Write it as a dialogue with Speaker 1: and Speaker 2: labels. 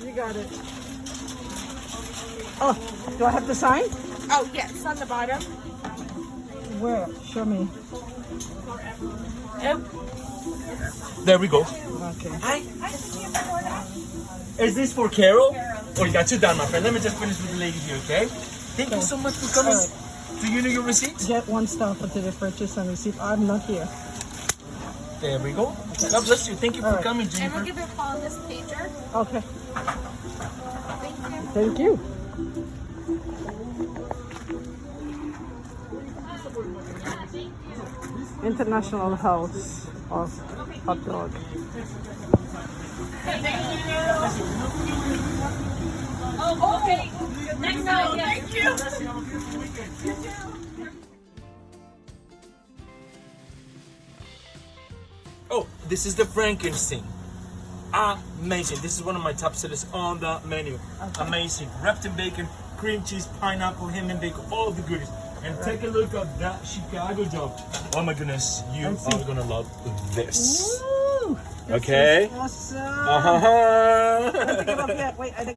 Speaker 1: You got it. Oh, do I have to sign?
Speaker 2: Oh, yes, on the bottom.
Speaker 1: Where? Show me.
Speaker 2: Yep.
Speaker 3: There we go.
Speaker 1: Okay.
Speaker 3: Hi. Is this for Carol? Oh, you got you done, my friend. Let me just finish with the lady here, okay? Thank you so much for coming.
Speaker 1: All right.
Speaker 3: Do you know your receipt?
Speaker 1: Get one star for the purchase and receipt. I'm not here.
Speaker 3: There we go. God bless you. Thank you for
Speaker 1: right.
Speaker 3: coming,
Speaker 2: And
Speaker 3: Jennifer.
Speaker 2: we'll give you a call on this pager.
Speaker 1: Okay.
Speaker 2: Thank you.
Speaker 1: Thank you. International House of Hotdog.
Speaker 2: Oh, okay. Next time, yes. Thank you.
Speaker 3: Oh, this is the Frankenstein. Amazing. This is one of my top sellers on the menu. Amazing. Wrapped in bacon, cream cheese, pineapple, ham and bacon, all the goodies. And take a look at that Chicago dog. Oh my goodness, you are gonna love this.
Speaker 1: Woo! This
Speaker 3: Okay.
Speaker 1: is awesome.
Speaker 3: Uh-huh.
Speaker 1: I have to get up yet. Wait, I think